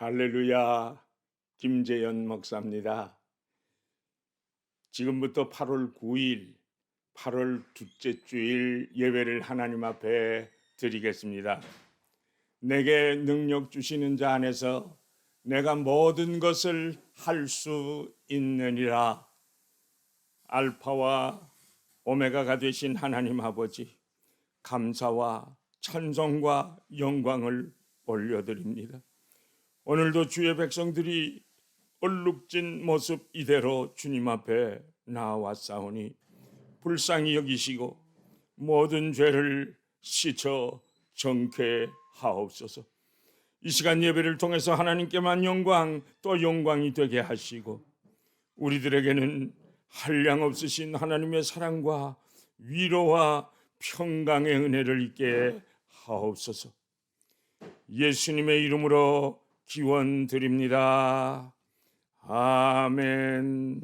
할렐루야, 김재현 목사입니다. 지금부터 8월 9일, 8월 둘째 주일 예배를 하나님 앞에 드리겠습니다. 내게 능력 주시는 자 안에서 내가 모든 것을 할 수 있느니라. 알파와 오메가가 되신 하나님 아버지, 감사와 찬송과 영광을 올려드립니다. 오늘도 주의 백성들이 얼룩진 모습 이대로 주님 앞에 나아왔사오니 불쌍히 여기시고 모든 죄를 씻어 정케하옵소서. 이 시간 예배를 통해서 하나님께만 영광 또 영광이 되게 하시고 우리들에게는 한량 없으신 하나님의 사랑과 위로와 평강의 은혜를 있게 하옵소서. 예수님의 이름으로 기원 드립니다. 아멘.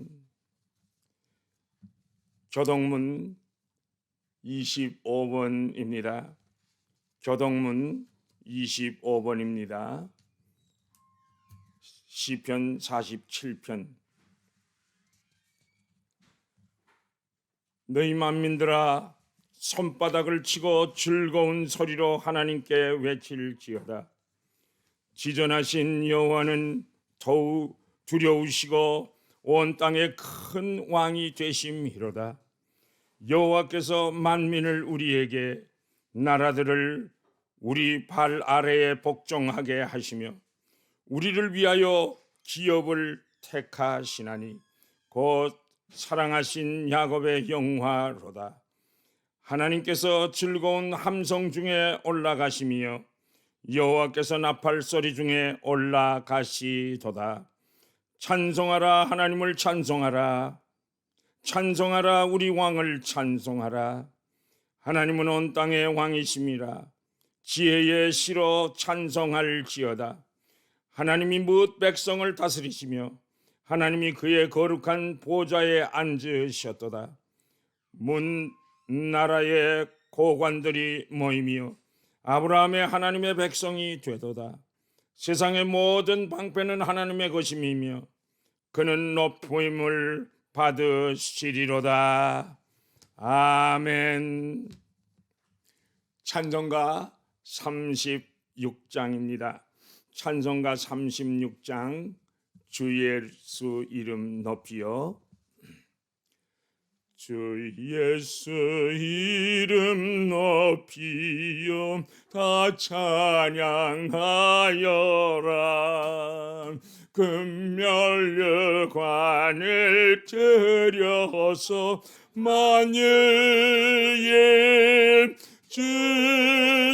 교동문 25번입니다. 교동문 25번입니다. 시편 47편. 너희 만민들아, 손바닥을 치고 즐거운 소리로 하나님께 외칠지어다. 지전하신 여호와는 더욱 두려우시고 온 땅의 큰 왕이 되심이로다. 여호와께서 만민을 우리에게, 나라들을 우리 발 아래에 복종하게 하시며 우리를 위하여 기업을 택하시나니 곧 사랑하신 야곱의 영화로다. 하나님께서 즐거운 함성 중에 올라가시며 여호와께서 나팔 소리 중에 올라가시도다. 찬송하라, 하나님을 찬송하라. 찬송하라, 우리 왕을 찬송하라. 하나님은 온 땅의 왕이심이라. 지혜의 시로 찬송할지어다. 하나님이 무엇 백성을 다스리시며 하나님이 그의 거룩한 보좌에 앉으셨도다. 문 나라의 고관들이 모이며 아브라함의 하나님의 백성이 되도다. 세상의 모든 방패는 하나님의 것임이며 그는 높임을 받으시리로다. 아멘. 찬송가 36장입니다. 찬송가 36장. 주 예수 이름 높이요. 주 예수 이름 높이요 다 찬양하여라. 금멸관을 들여서 만유의 주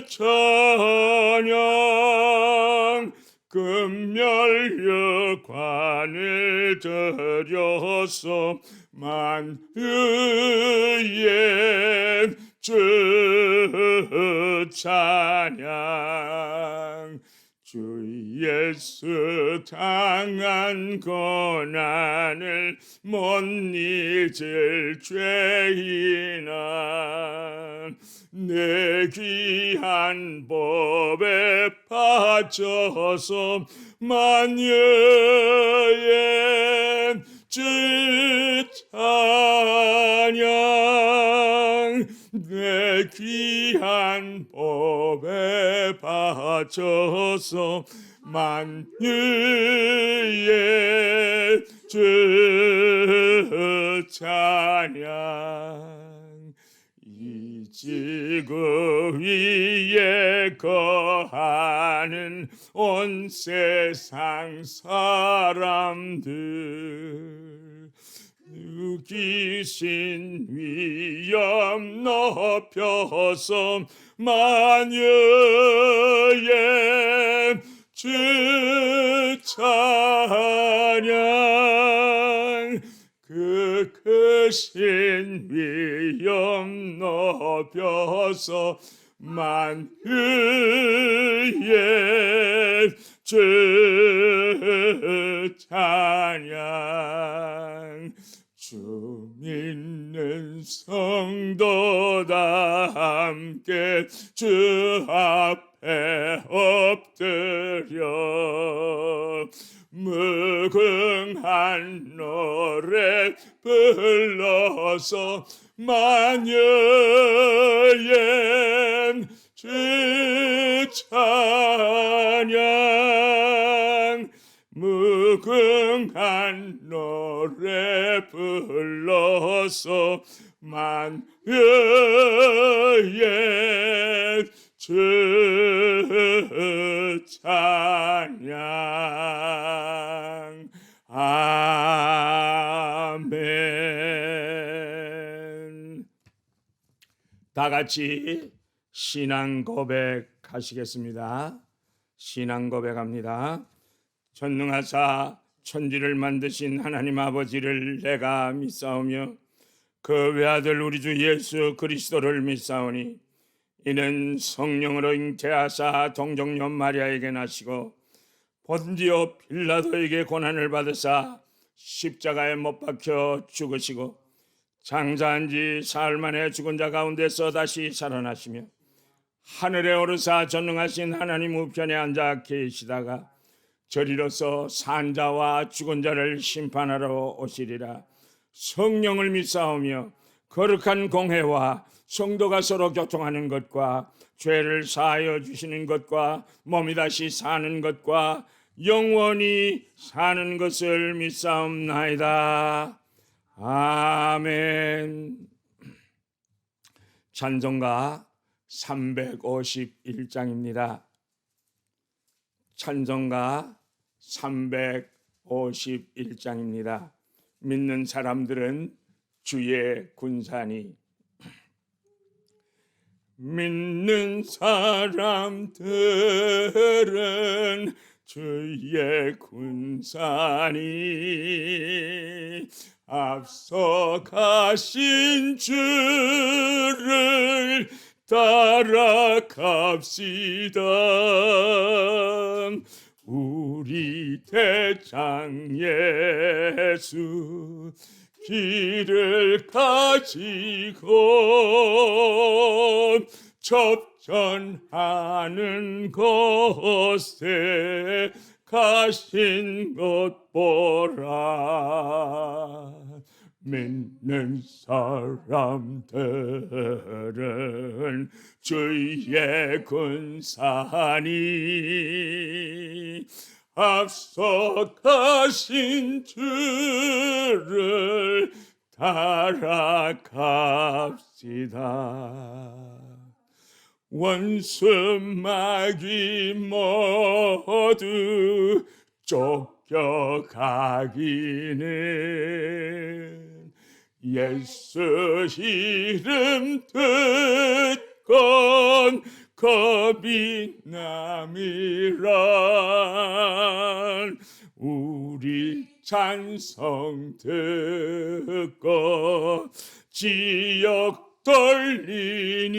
찬양. 금멸관을 들여서 만유의 주 찬양. 주 예수 당한 고난을 못 잊을 죄인아, 내 귀한 법에 빠져서 만유의 주 찬양. 내 귀한 법에 빠져서 만유의 주 찬양. 이 지구 위에 거하는 온 세상 사람들, 귀신 위엄 높여서 만유의 주 찬양. 그 크신 위엄 높여서 만유의 주 찬양. 주 믿는 성도 다 함께 주 앞에 엎드려 무궁한 노래 불러서 만여엔 주 찬양 무궁한 노래 불러서 만여엔 주 찬양 아멘. 다 같이 신앙 고백하시겠습니다. 신앙 고백합니다. 전능하사 천지를 만드신 하나님 아버지를 내가 믿사오며 그 외아들 우리 주 예수 그리스도를 믿사오니 이는 성령으로 잉태하사 동정녀 마리아에게 나시고 본디오 빌라도에게 고난을 받으사 십자가에 못 박혀 죽으시고 장사한 지 사흘 만에 죽은 자 가운데서 다시 살아나시며 하늘에 오르사 전능하신 하나님 우편에 앉아 계시다가 저리로서 산자와 죽은 자를 심판하러 오시리라. 성령을 믿사오며 거룩한 공회와 성도가 서로 교통하는 것과 죄를 사하여 주시는 것과 몸이 다시 사는 것과 영원히 사는 것을 믿사옵나이다. 아멘. 찬송가 351장입니다. 찬송가 351장입니다. 믿는 사람들은 주의 군사니 믿는 사람들은 주의 군사니 앞서 가신 주를 따라갑시다. 우리 대장 예수 길을 가지고 접전하는 곳에 가신 것 보라. 믿는 사람들은 주의 군사니 앞서 가신 주를 따라갑시다. 원수 마귀 모두 쫓겨가기는 예수 이름 듣건 겁이 남이란 우리 찬송 듣고 지역 돌리니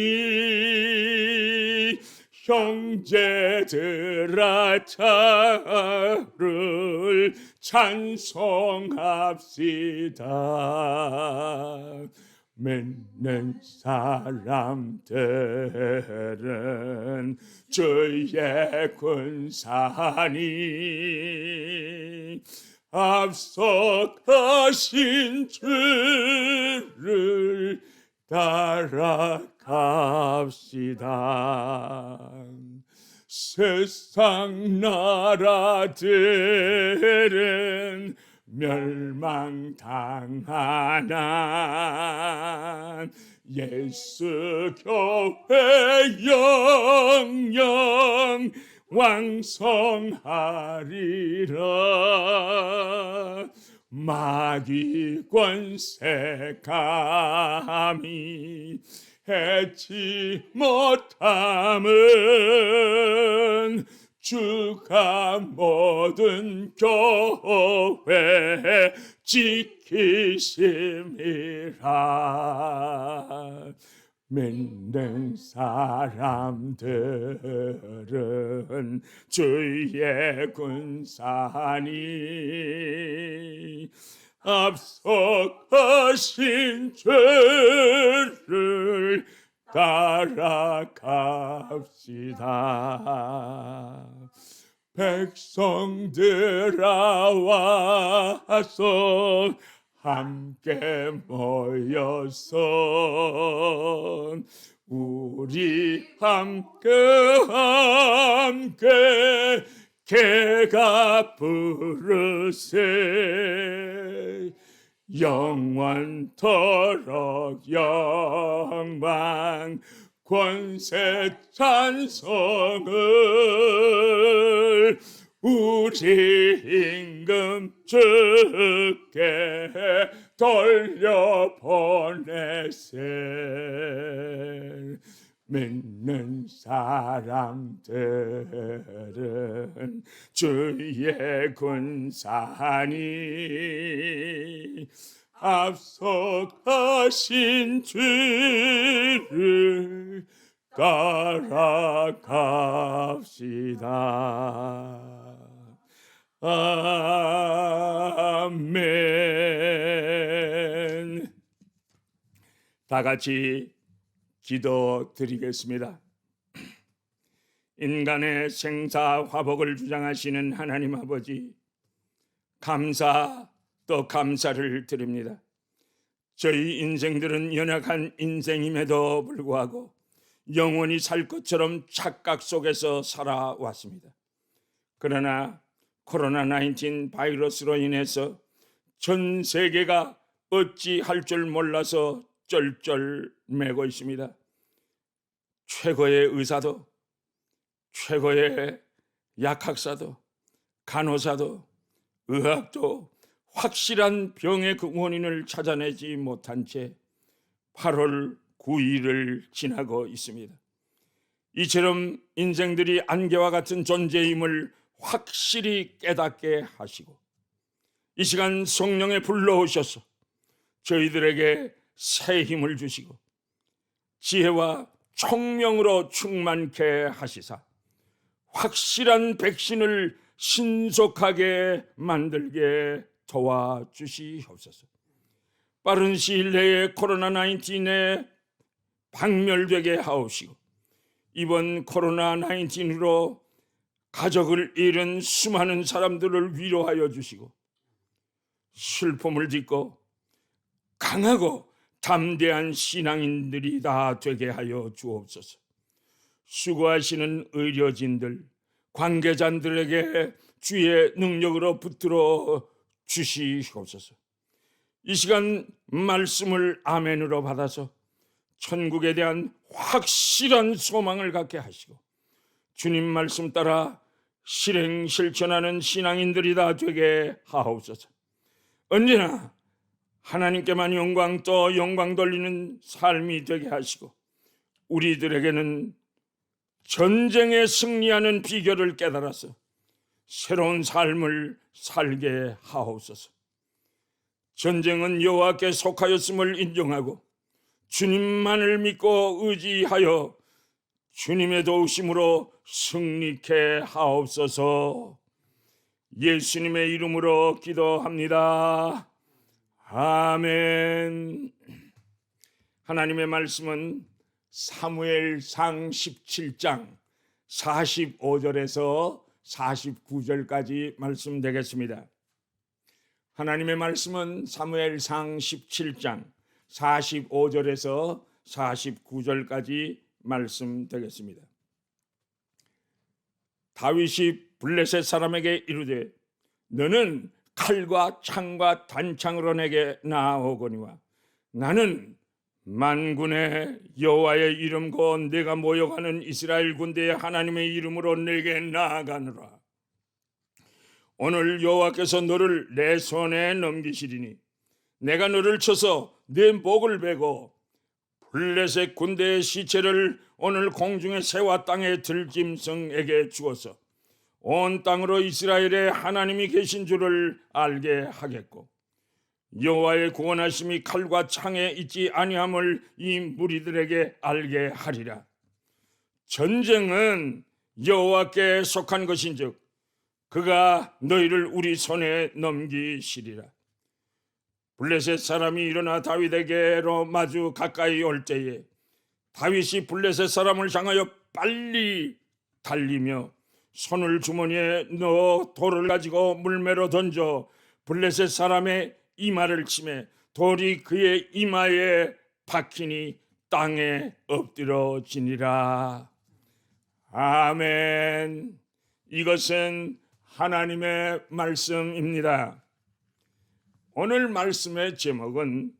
형제들아 차를 찬송합시다. 믿는 사람들은 주의 군사니 앞서 가신 주를 따라갑시다. 세상 나라들은 멸망당하나 예수 교회 영영 왕성하리라. 마귀 권세 감히 해치 못함은 주가 모든 교회 지키심이라. 믿는 사람들은 주의 군사니 앞서가신 죄를 따라갑시다. 백성들아 와서 함께 모여서 우리 함께 개가 부르세. 영원토록 영광 권세 찬송을 우리 임금 주께 돌려보내세. 믿는 사람들은 주의 군사니 앞서가신 주를 따라갑시다. 아멘. 다 같이 기도드리겠습니다. 인간의 생사화복을 주장하시는 하나님 아버지, 감사 또 감사를 드립니다. 저희 인생들은 연약한 인생임에도 불구하고 영원히 살 것처럼 착각 속에서 살아왔습니다. 그러나 코로나19 바이러스로 인해서 전 세계가 어찌할 줄 몰라서 쩔쩔매고 있습니다. 최고의 의사도, 최고의 약학사도, 간호사도, 의학도 확실한 병의 그 원인을 찾아내지 못한 채 8월 9일을 지나고 있습니다. 이처럼 인생들이 안개와 같은 존재임을 확실히 깨닫게 하시고 이 시간 성령에 불러오셔서 저희들에게 새 힘을 주시고 지혜와 총명으로 충만케 하시사 확실한 백신을 신속하게 만들게 도와주시옵소서. 빠른 시일 내에 코로나19에 박멸되게 하옵시고 이번 코로나19으로 가족을 잃은 수많은 사람들을 위로하여 주시고 슬픔을 딛고 강하고 담대한 신앙인들이 다 되게 하여 주옵소서. 수고하시는 의료진들, 관계자들에게 주의 능력으로 붙들어 주시옵소서. 이 시간 말씀을 아멘으로 받아서 천국에 대한 확실한 소망을 갖게 하시고 주님 말씀 따라 실행 실천하는 신앙인들이 다 되게 하옵소서. 언제나 하나님께만 영광 또 영광 돌리는 삶이 되게 하시고 우리들에게는 전쟁에 승리하는 비결을 깨달아서 새로운 삶을 살게 하옵소서. 전쟁은 여호와께 속하였음을 인정하고 주님만을 믿고 의지하여 주님의 도우심으로 승리케 하옵소서. 예수님의 이름으로 기도합니다. 아멘. 하나님의 말씀은 사무엘상 17장 45절에서 49절까지 말씀되겠습니다. 하나님의 말씀은 사무엘상 17장 45절에서 49절까지 말씀되겠습니다. 다윗이 블레셋 사람에게 이르되 너는 칼과 창과 단창으로 내게 나아오거니와 나는 만군의 여호와의 이름과 내가 모여가는 이스라엘 군대의 하나님의 이름으로 내게 나아가노라. 오늘 여호와께서 너를 내 손에 넘기시리니 내가 너를 쳐서 내 목을 베고 블레셋 군대의 시체를 오늘 공중의 새와 땅의 들짐승에게 주어서 온 땅으로 이스라엘의 하나님이 계신 줄을 알게 하겠고 여호와의 구원하심이 칼과 창에 있지 아니함을 이 무리들에게 알게 하리라. 전쟁은 여호와께 속한 것인즉 그가 너희를 우리 손에 넘기시리라. 블레셋 사람이 일어나 다윗에게로 마주 가까이 올 때에 다윗이 블레셋 사람을 향하여 빨리 달리며 손을 주머니에 넣어 돌을 가지고 물매로 던져 블레셋 사람의 이마를 치매 돌이 그의 이마에 박히니 땅에 엎드러지니라. 아멘. 이것은 하나님의 말씀입니다. 오늘 말씀의 제목은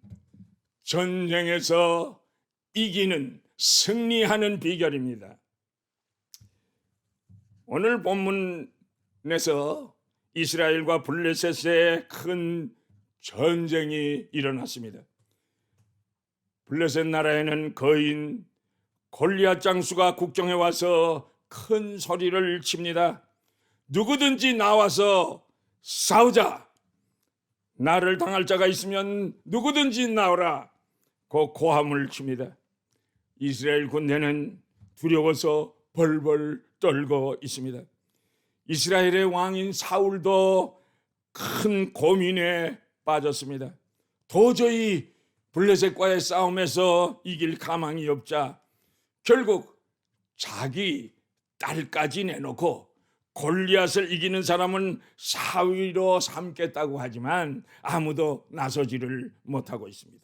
전쟁에서 이기는, 승리하는 비결입니다. 오늘 본문에서 이스라엘과 블레셋의 큰 전쟁이 일어났습니다. 블레셋 나라에는 거인 골리앗 장수가 국경에 와서 큰 소리를 칩니다. 누구든지 나와서 싸우자. 나를 당할 자가 있으면 누구든지 나오라. 그 고함을 칩니다. 이스라엘 군대는 두려워서 벌벌 떨고 있습니다. 이스라엘의 왕인 사울도 큰 고민에 빠졌습니다. 도저히 블레셋과의 싸움에서 이길 가망이 없자 결국 자기 딸까지 내놓고 골리앗을 이기는 사람은 사위로 삼겠다고 하지만 아무도 나서지를 못하고 있습니다.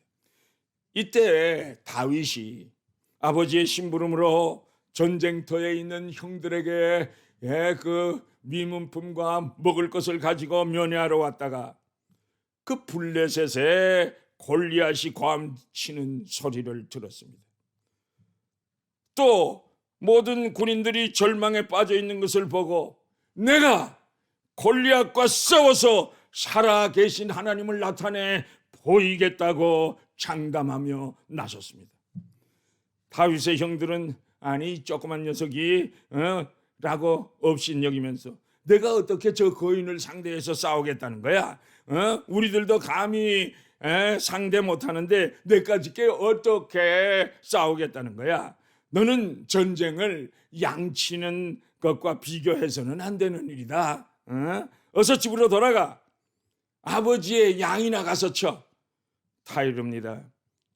이때 다윗이 아버지의 심부름으로 전쟁터에 있는 형들에게 그 미문품과 먹을 것을 가지고 면회하러 왔다가 그 블레셋에 골리앗이 고함치는 소리를 들었습니다. 또 모든 군인들이 절망에 빠져 있는 것을 보고 내가 골리앗과 싸워서 살아계신 하나님을 나타내 보이겠다고 장담하며 나섰습니다. 다윗의 형들은 아니 조그만 녀석이 라고 업신여기면서 내가 어떻게 저 거인을 상대해서 싸우겠다는 거야? 우리들도 감히 상대 못하는데 내까지 어떻게 싸우겠다는 거야? 너는 전쟁을 양치는 것과 비교해서는 안 되는 일이다. 어서 집으로 돌아가. 아버지의 양이나 가서 쳐. 타이릅니다.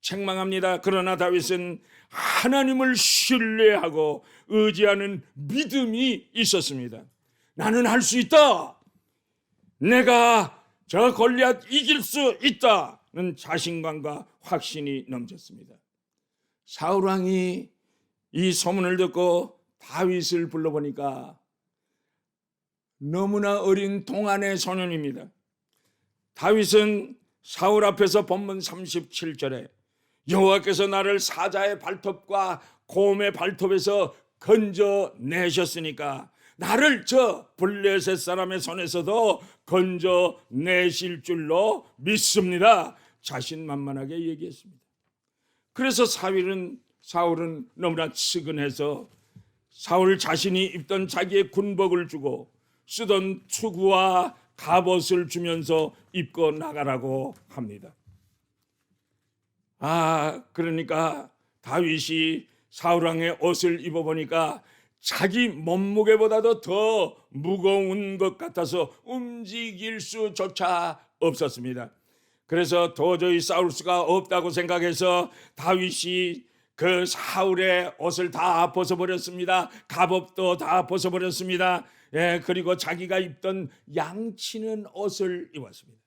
책망합니다. 그러나 다윗은 하나님을 신뢰하고 의지하는 믿음이 있었습니다. 나는 할 수 있다. 내가 저 골리앗 이길 수 있다는 자신감과 확신이 넘쳤습니다. 사울 왕이 이 소문을 듣고 다윗을 불러보니까 너무나 어린 동안의 소년입니다. 다윗은 사울 앞에서 본문 37절에 여호와께서 나를 사자의 발톱과 곰의 발톱에서 건져내셨으니까 나를 저 블레셋 사람의 손에서도 건져내실 줄로 믿습니다. 자신만만하게 얘기했습니다. 그래서 사울은 너무나 측은해서 사울 자신이 입던 자기의 군복을 주고 쓰던 투구와 갑옷을 주면서 입고 나가라고 합니다. 그러니까 다윗이 사울 왕의 옷을 입어보니까 자기 몸무게보다도 더 무거운 것 같아서 움직일 수조차 없었습니다. 그래서 도저히 싸울 수가 없다고 생각해서 다윗이 그 사울의 옷을 다 벗어버렸습니다. 갑옷도 다 벗어버렸습니다. 그리고 자기가 입던 양치는 옷을 입었습니다.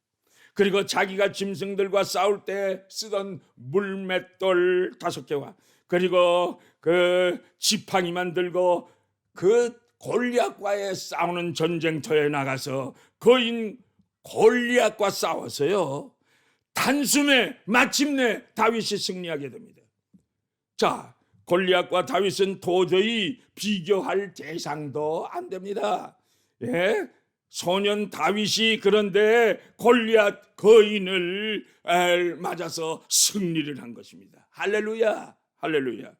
그리고 자기가 짐승들과 싸울 때 쓰던 물맷돌 5개와 그리고 그 지팡이만 들고 그 골리앗과의 싸우는 전쟁터에 나가서 거인 골리앗과 싸워서요. 단숨에 마침내 다윗이 승리하게 됩니다. 자, 골리앗과 다윗은 도저히 비교할 대상도 안 됩니다. 소년 다윗이 그런데 골리앗 거인을 맞아서 승리를 한 것입니다. 할렐루야, 할렐루야.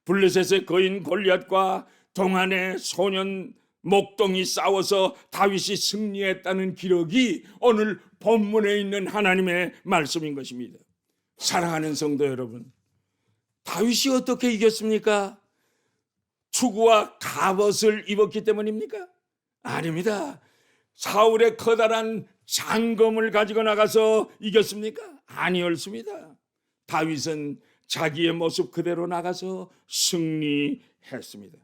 블레셋의 거인 골리앗과 동안의 소년 목동이 싸워서 다윗이 승리했다는 기록이 오늘 본문에 있는 하나님의 말씀인 것입니다. 사랑하는 성도 여러분, 다윗이 어떻게 이겼습니까? 투구와 갑옷을 입었기 때문입니까? 아닙니다. 사울의 커다란 상검을 가지고 나가서 이겼습니까? 아니었습니다. 다윗은 자기의 모습 그대로 나가서 승리했습니다.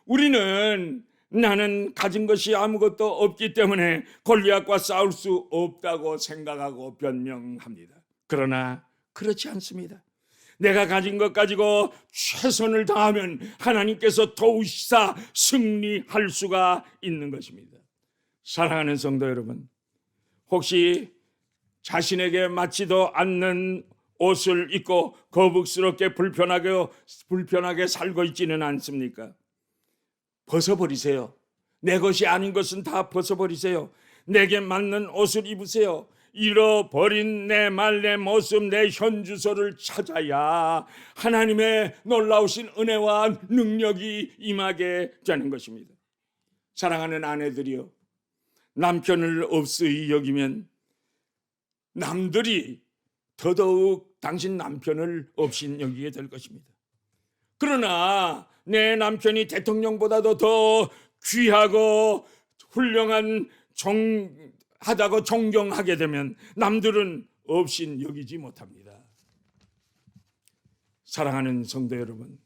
우리는 나는 가진 것이 아무것도 없기 때문에 골리앗과 싸울 수 없다고 생각하고 변명합니다. 그러나 그렇지 않습니다. 내가 가진 것 가지고 최선을 다하면 하나님께서 도우시사 승리할 수가 있는 것입니다. 사랑하는 성도 여러분, 혹시 자신에게 맞지도 않는 옷을 입고 거북스럽게 불편하게 살고 있지는 않습니까? 벗어버리세요. 내 것이 아닌 것은 다 벗어버리세요. 내게 맞는 옷을 입으세요. 잃어버린 내 말, 내 모습, 내 현주소를 찾아야 하나님의 놀라우신 은혜와 능력이 임하게 되는 것입니다. 사랑하는 아내들이여, 남편을 없이 여기면 남들이 더더욱 당신 남편을 없이 여기게 될 것입니다. 그러나 내 남편이 대통령보다도 더 귀하고 훌륭한 하다고 존경하게 되면 남들은 없인 여기지 못합니다. 사랑하는 성도 여러분,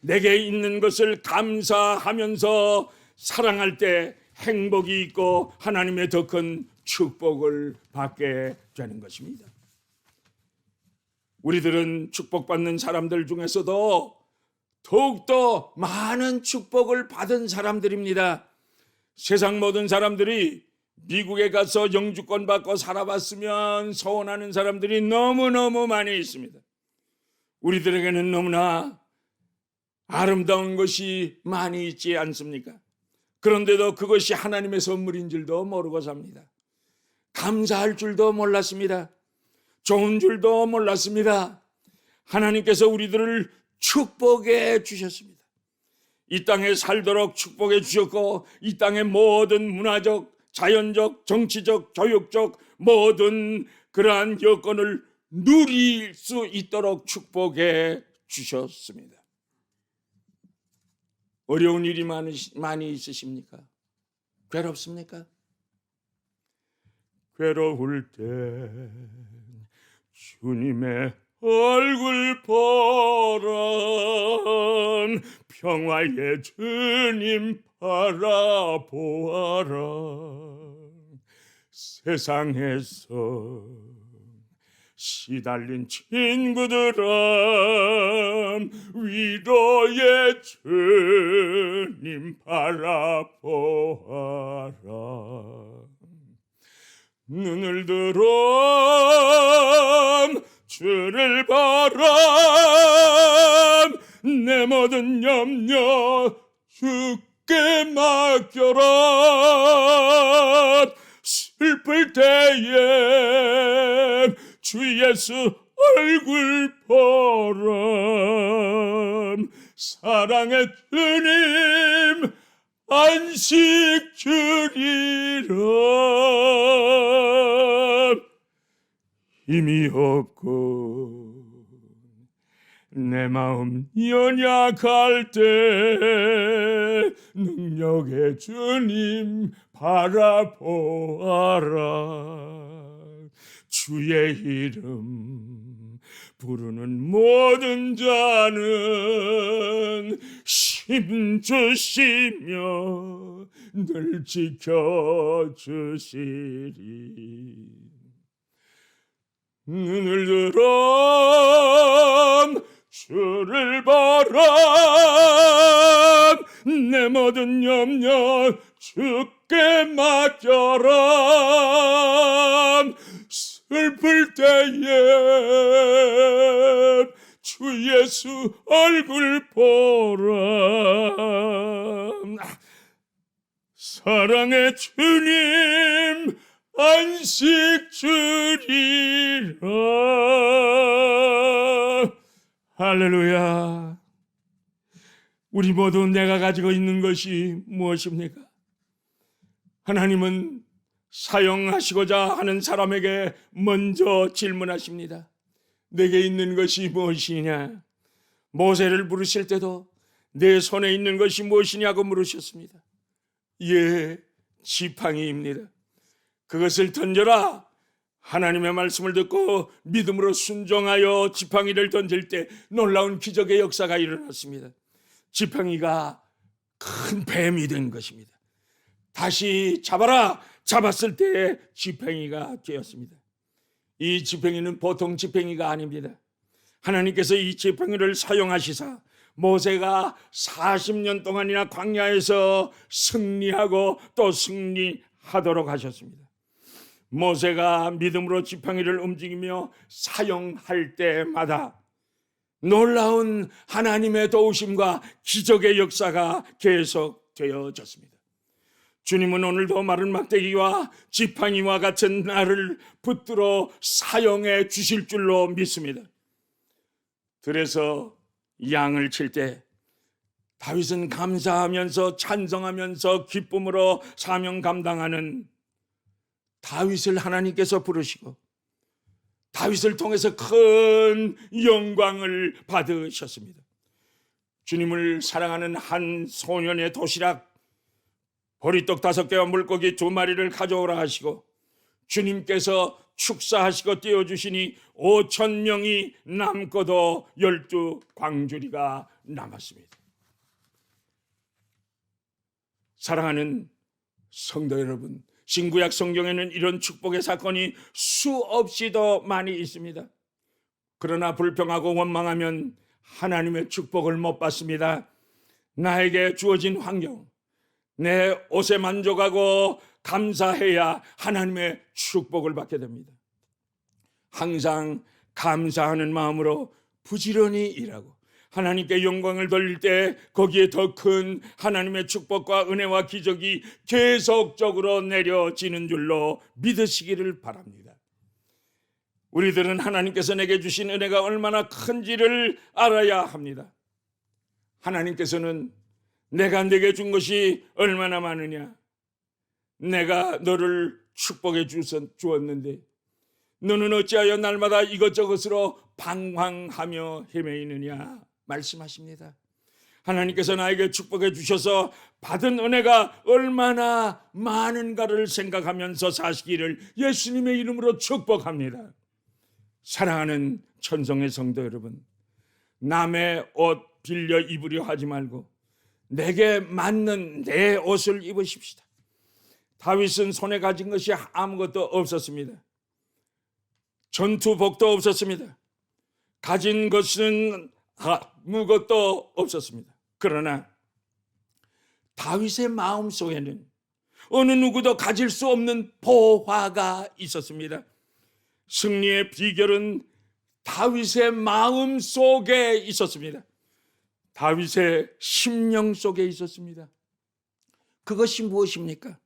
내게 있는 것을 감사하면서 사랑할 때 행복이 있고 하나님의 더 큰 축복을 받게 되는 것입니다. 우리들은 축복받는 사람들 중에서도 더욱더 많은 축복을 받은 사람들입니다. 세상 모든 사람들이 미국에 가서 영주권 받고 살아봤으면 소원하는 사람들이 너무너무 많이 있습니다. 우리들에게는 너무나 아름다운 것이 많이 있지 않습니까? 그런데도 그것이 하나님의 선물인 줄도 모르고 삽니다. 감사할 줄도 몰랐습니다. 좋은 줄도 몰랐습니다. 하나님께서 우리들을 축복해 주셨습니다. 이 땅에 살도록 축복해 주셨고, 이 땅의 모든 문화적, 자연적, 정치적, 교육적 모든 그러한 여건을 누릴 수 있도록 축복해 주셨습니다. 어려운 일이 많이 있으십니까? 괴롭습니까? 괴로울 때 주님의 얼굴 보라, 평화의 주님 바라보아라. 세상에서 시달린 친구들은 위로의 주님 바라보아라. 눈을 들어 주를 바라, 내 모든 염려 주께 맡겨라. 슬플 때에 주 예수 얼굴 보라. 사랑의 주님 안식 주리라. 힘이 없고 내 마음 연약할 때 능력의 주님 바라보아라. 주의 이름 부르는 모든 자는 힘 주시며 늘 지켜주시리. 눈을 들어 주를 바라, 내 모든 염려 주께 맡겨라. 슬플 때에 주 예수 얼굴 보라. 사랑의 주님 안식 주리라. 할렐루야. 우리 모두 내가 가지고 있는 것이 무엇입니까? 하나님은 사용하시고자 하는 사람에게 먼저 질문하십니다. 내게 있는 것이 무엇이냐? 모세를 부르실 때도 내 손에 있는 것이 무엇이냐고 물으셨습니다. 예, 지팡이입니다. 그것을 던져라. 하나님의 말씀을 듣고 믿음으로 순종하여 지팡이를 던질 때 놀라운 기적의 역사가 일어났습니다. 지팡이가 큰 뱀이 된 것입니다. 다시 잡아라. 잡았을 때 지팡이가 되었습니다. 이 지팡이는 보통 지팡이가 아닙니다. 하나님께서 이 지팡이를 사용하시사 모세가 40년 동안이나 광야에서 승리하고 또 승리하도록 하셨습니다. 모세가 믿음으로 지팡이를 움직이며 사용할 때마다 놀라운 하나님의 도우심과 기적의 역사가 계속되어졌습니다. 주님은 오늘도 마른 막대기와 지팡이와 같은 나를 붙들어 사용해 주실 줄로 믿습니다. 들에서 양을 칠 때 다윗은 감사하면서 찬성하면서 기쁨으로 사명 감당하는 다윗을 하나님께서 부르시고 다윗을 통해서 큰 영광을 받으셨습니다. 주님을 사랑하는 한 소년의 도시락 보리떡 5개와 물고기 2마리를 가져오라 하시고 주님께서 축사하시고 띄워주시니 5,000명이 남고도 12광주리가 남았습니다. 사랑하는 성도 여러분, 신구약 성경에는 이런 축복의 사건이 수없이 더 많이 있습니다. 그러나 불평하고 원망하면 하나님의 축복을 못 받습니다. 나에게 주어진 환경, 내 옷에 만족하고 감사해야 하나님의 축복을 받게 됩니다. 항상 감사하는 마음으로 부지런히 일하고 하나님께 영광을 돌릴 때 거기에 더 큰 하나님의 축복과 은혜와 기적이 계속적으로 내려지는 줄로 믿으시기를 바랍니다. 우리들은 하나님께서 내게 주신 은혜가 얼마나 큰지를 알아야 합니다. 하나님께서는 내가 내게 준 것이 얼마나 많으냐, 내가 너를 축복해 주었는데 너는 어찌하여 날마다 이것저것으로 방황하며 헤매이느냐 말씀하십니다. 하나님께서 나에게 축복해 주셔서 받은 은혜가 얼마나 많은가를 생각하면서 사시기를 예수님의 이름으로 축복합니다. 사랑하는 천성의 성도 여러분, 남의 옷 빌려 입으려 하지 말고 내게 맞는 내 옷을 입으십시다. 다윗은 손에 가진 것이 아무것도 없었습니다. 전투복도 없었습니다. 가진 것은 아무것도 없었습니다. 그러나 다윗의 마음 속에는 어느 누구도 가질 수 없는 보화가 있었습니다. 승리의 비결은 다윗의 마음 속에 있었습니다. 다윗의 심령 속에 있었습니다. 그것이 무엇입니까?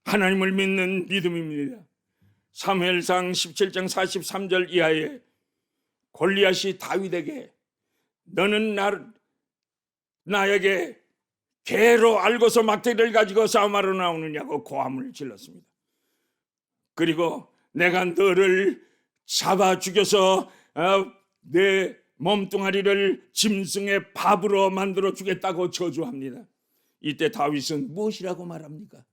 하나님을 믿는 믿음입니다. 사무엘상 17장 43절 이하에 골리앗이 다윗에게 너는 나에게 개로 알고서 막대기를 가지고 싸움하러 나오느냐고 고함을 질렀습니다. 그리고 내가 너를 잡아 죽여서 내 몸뚱아리를 짐승의 밥으로 만들어 주겠다고 저주합니다. 이때 다윗은 무엇이라고 말합니까?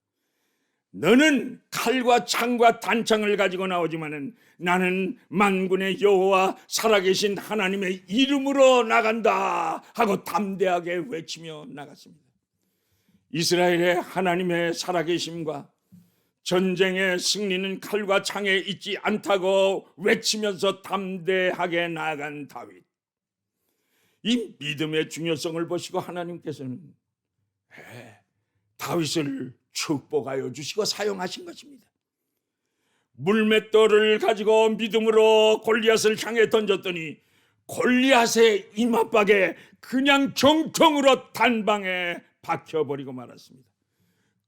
너는 칼과 창과 단창을 가지고 나오지만은 나는 만군의 여호와 살아계신 하나님의 이름으로 나간다 하고 담대하게 외치며 나갔습니다. 이스라엘의 하나님의 살아계심과 전쟁의 승리는 칼과 창에 있지 않다고 외치면서 담대하게 나아간 다윗. 이 믿음의 중요성을 보시고 하나님께서는 다윗을 축복하여 주시고 사용하신 것입니다. 물맷돌을 가지고 믿음으로 골리앗을 향해 던졌더니 골리앗의 이마박에 그냥 정통으로 단방에 박혀버리고 말았습니다.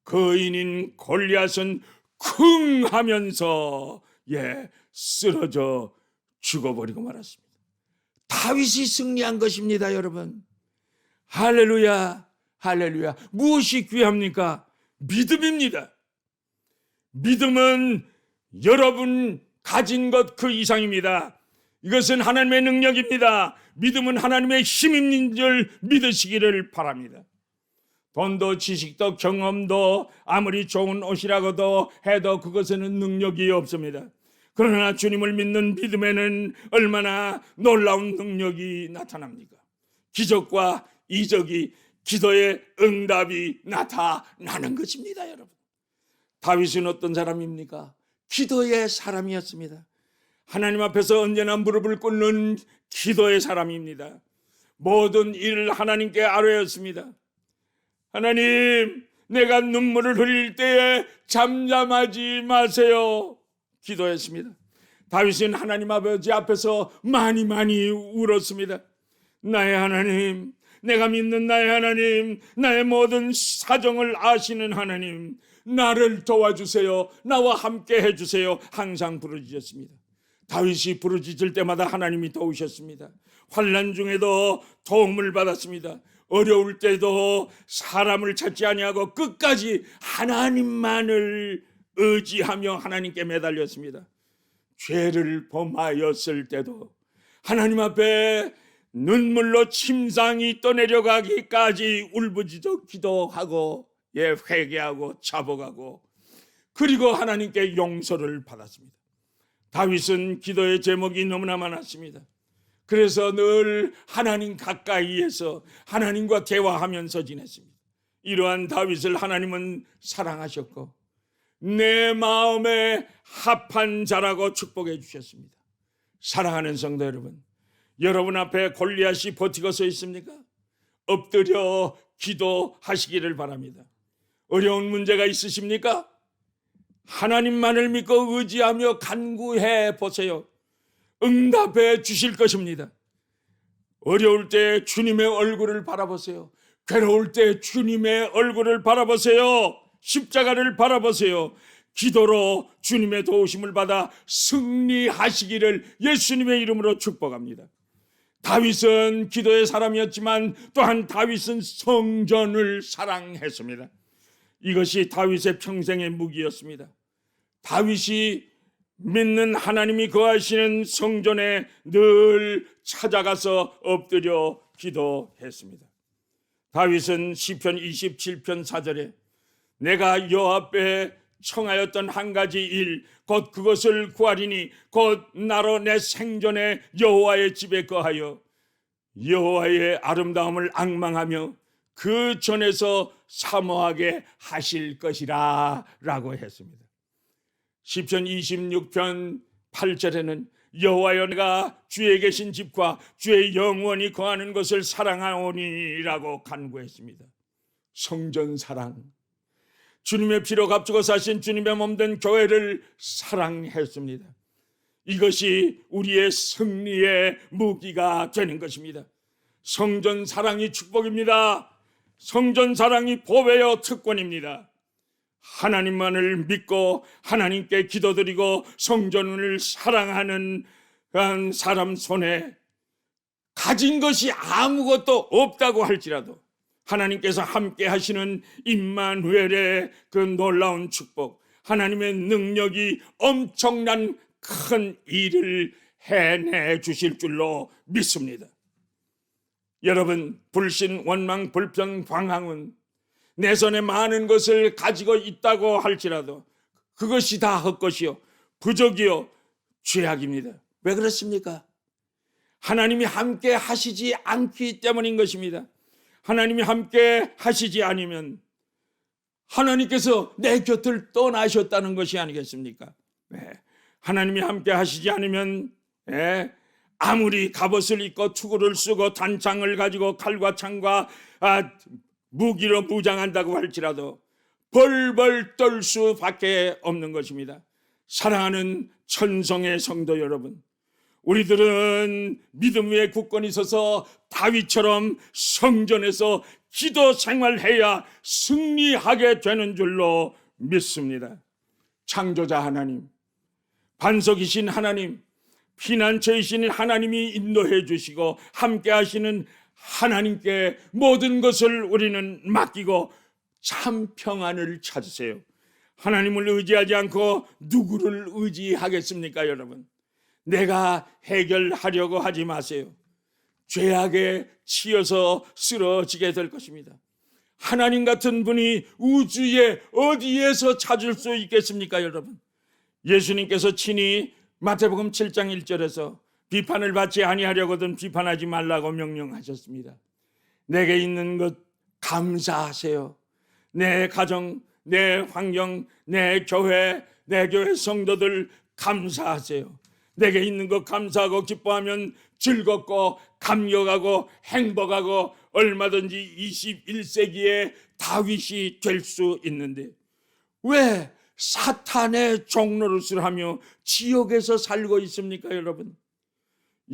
거인인 골리앗은 쿵 하면서 쓰러져 죽어버리고 말았습니다. 다윗이 승리한 것입니다. 여러분, 할렐루야, 할렐루야. 무엇이 귀합니까? 믿음입니다. 믿음은 여러분 가진 것 그 이상입니다. 이것은 하나님의 능력입니다. 믿음은 하나님의 힘인 줄 믿으시기를 바랍니다. 돈도 지식도 경험도 아무리 좋은 옷이라고도 해도 그것에는 능력이 없습니다. 그러나 주님을 믿는 믿음에는 얼마나 놀라운 능력이 나타납니까? 기적과 이적이, 기도의 응답이 나타나는 것입니다. 여러분, 다윗은 어떤 사람입니까? 기도의 사람이었습니다. 하나님 앞에서 언제나 무릎을 꿇는 기도의 사람입니다. 모든 일을 하나님께 아뢰었습니다. 하나님, 내가 눈물을 흘릴 때에 잠잠하지 마세요. 기도했습니다. 다윗은 하나님 아버지 앞에서 많이 울었습니다. 나의 하나님, 내가 믿는 나의 하나님, 나의 모든 사정을 아시는 하나님, 나를 도와주세요. 나와 함께 해주세요. 항상 부르짖었습니다. 다윗이 부르짖을 때마다 하나님이 도우셨습니다. 환난 중에도 도움을 받았습니다. 어려울 때도 사람을 찾지 아니하고 끝까지 하나님만을 의지하며 하나님께 매달렸습니다. 죄를 범하였을 때도 하나님 앞에 눈물로 침상이 떠내려가기까지 울부짖어 기도하고 회개하고 자복하고 그리고 하나님께 용서를 받았습니다. 다윗은 기도의 제목이 너무나 많았습니다. 그래서 늘 하나님 가까이에서 하나님과 대화하면서 지냈습니다. 이러한 다윗을 하나님은 사랑하셨고 내 마음에 합한 자라고 축복해 주셨습니다. 사랑하는 성도 여러분, 여러분 앞에 골리앗이 버티고 서 있습니까? 엎드려 기도하시기를 바랍니다. 어려운 문제가 있으십니까? 하나님만을 믿고 의지하며 간구해 보세요. 응답해 주실 것입니다. 어려울 때 주님의 얼굴을 바라보세요. 괴로울 때 주님의 얼굴을 바라보세요. 십자가를 바라보세요. 기도로 주님의 도우심을 받아 승리하시기를 예수님의 이름으로 축복합니다. 다윗은 기도의 사람이었지만 또한 다윗은 성전을 사랑했습니다. 이것이 다윗의 평생의 무기였습니다. 다윗이 믿는 하나님이 거하시는 성전에 늘 찾아가서 엎드려 기도했습니다. 다윗은 시편 27편 4절에 내가 여호와 앞에 청하였던 한 가지 일 곧 그것을 구하리니 곧 나로 내 생전에 여호와의 집에 거하여 여호와의 아름다움을 앙망하며 그 전에서 사모하게 하실 것이라 라고 했습니다. 시편 26편 8절에는 여호와여 내가 주의 계신 집과 주의 영원히 거하는 것을 사랑하오니 라고 간구했습니다. 성전 사랑, 주님의 피로 값주고 사신 주님의 몸된 교회를 사랑했습니다. 이것이 우리의 승리의 무기가 되는 것입니다. 성전 사랑이 축복입니다. 성전 사랑이 보배요 특권입니다. 하나님만을 믿고 하나님께 기도드리고 성전을 사랑하는 사람 손에 가진 것이 아무것도 없다고 할지라도 하나님께서 함께 하시는 임마누엘의 그 놀라운 축복, 하나님의 능력이 엄청난 큰 일을 해내 주실 줄로 믿습니다. 여러분, 불신, 원망, 불평, 방황은 내 손에 많은 것을 가지고 있다고 할지라도 그것이 다 헛것이요 부족이요 죄악입니다. 왜 그렇습니까? 하나님이 함께 하시지 않기 때문인 것입니다. 하나님이 함께 하시지 않으면 하나님께서 내 곁을 떠나셨다는 것이 아니겠습니까? 하나님이 함께 하시지 않으면 아무리 갑옷을 입고 투구를 쓰고 단창을 가지고 칼과 창과 무기로 무장한다고 할지라도 벌벌 떨 수밖에 없는 것입니다. 사랑하는 천성의 성도 여러분, 우리들은 믿음 위에 굳건히 서서 다윗처럼 성전에서 기도 생활해야 승리하게 되는 줄로 믿습니다. 창조자 하나님, 반석이신 하나님, 피난처이신 하나님이 인도해 주시고 함께 하시는 하나님께 모든 것을 우리는 맡기고 참 평안을 찾으세요. 하나님을 의지하지 않고 누구를 의지하겠습니까, 여러분? 내가 해결하려고 하지 마세요. 죄악에 치여서 쓰러지게 될 것입니다. 하나님 같은 분이 우주에 어디에서 찾을 수 있겠습니까, 여러분? 예수님께서 친히 마태복음 7장 1절에서 비판을 받지 아니하려거든 비판하지 말라고 명령하셨습니다. 내게 있는 것 감사하세요. 내 가정, 내 환경, 내 교회, 내 교회 성도들 감사하세요. 내게 있는 것 감사하고 기뻐하면 즐겁고 감격하고 행복하고 얼마든지 21세기의 다윗이 될 수 있는데 왜 사탄의 종노릇을 하며 지옥에서 살고 있습니까, 여러분?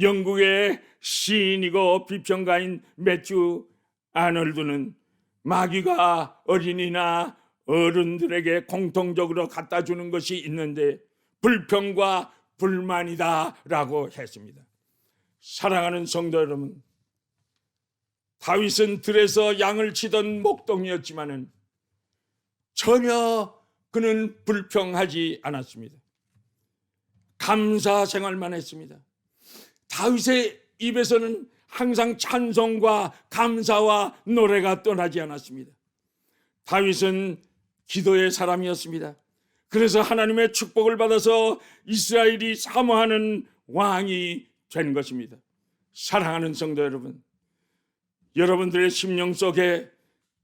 영국의 시인이고 비평가인 매튜 아놀드는 마귀가 어린이나 어른들에게 공통적으로 갖다 주는 것이 있는데 불평과 불만이다라고 했습니다. 사랑하는 성도 여러분, 다윗은 들에서 양을 치던 목동이었지만은 전혀 그는 불평하지 않았습니다. 감사 생활만 했습니다. 다윗의 입에서는 항상 찬송과 감사와 노래가 떠나지 않았습니다. 다윗은 기도의 사람이었습니다. 그래서 하나님의 축복을 받아서 이스라엘이 사모하는 왕이 된 것입니다. 사랑하는 성도 여러분, 여러분들의 심령 속에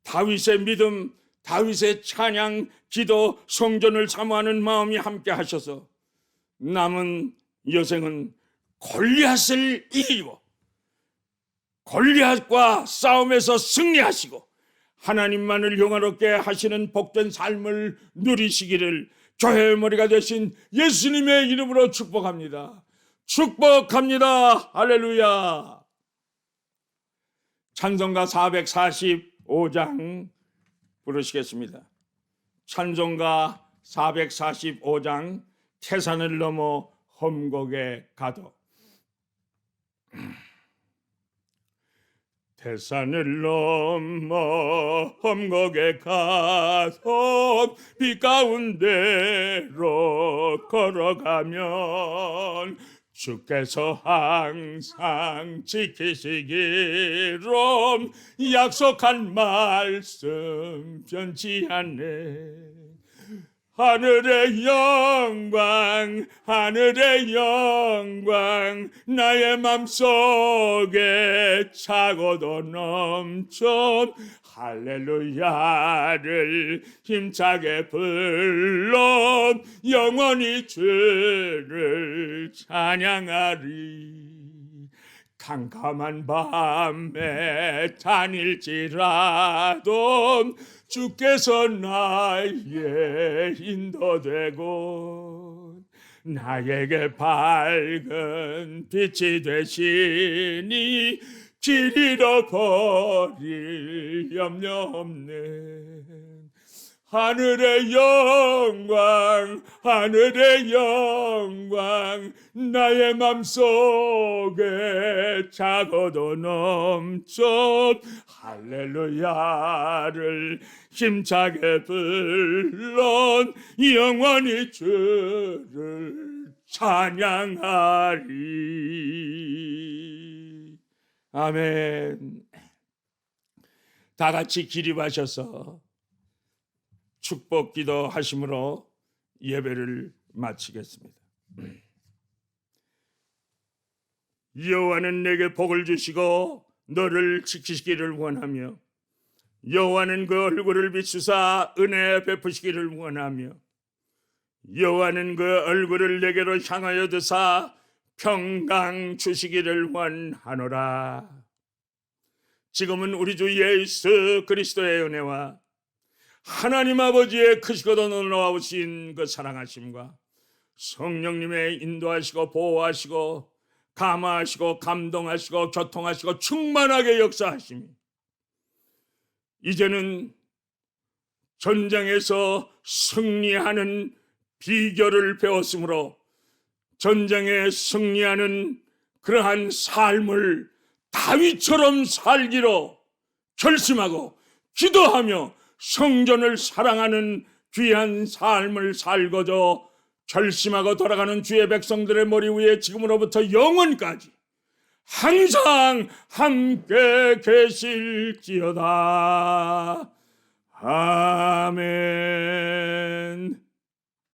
다윗의 믿음, 다윗의 찬양, 기도, 성전을 사모하는 마음이 함께 하셔서 남은 여생은 골리앗을 이기고 골리앗과 싸움에서 승리하시고 하나님만을 영화롭게 하시는 복된 삶을 누리시기를 교회의 머리가 되신 예수님의 이름으로 축복합니다. 축복합니다. 할렐루야. 찬송가 445장 부르시겠습니다. 찬송가 445장 태산을 넘어 험곡에 가도. 태산을 넘어 험곡에 가서 비 가운데로 걸어가면 주께서 항상 지키시기로 약속한 말씀 변치 않네. 하늘의 영광, 하늘의 영광, 나의 맘속에 차고도 넘쳐 할렐루야를 힘차게 불러 영원히 주를 찬양하리. 캄캄한 밤에 다닐지라도 주께서 나의 인도되고 나에게 밝은 빛이 되시니 길 잃어버릴 염려 없네. 하늘의 영광, 하늘의 영광, 나의 맘속에 차고도 넘쳐 할렐루야를 힘차게 불러 영원히 주를 찬양하리. 아멘. 다 같이 기립하셔서 축복 기도 하심으로 예배를 마치겠습니다. 여호와는 내게 복을 주시고 너를 지키시기를 원하며 여호와는 그 얼굴을 비추사 은혜 베푸시기를 원하며 여호와는 그 얼굴을 내게로 향하여 드사 평강 주시기를 원하노라. 지금은 우리 주 예수 그리스도의 은혜와 하나님 아버지의 크시고도 놀라우신 그 사랑하심과 성령님의 인도하시고 보호하시고 감화하시고 감동하시고 교통하시고 충만하게 역사하심이 이제는 전쟁에서 승리하는 비결을 배웠으므로 전쟁에 승리하는 그러한 삶을 다윗처럼 살기로 결심하고 기도하며 성전을 사랑하는 귀한 삶을 살고자 결심하고 돌아가는 주의 백성들의 머리 위에 지금으로부터 영원까지 항상 함께 계실지어다. 아멘.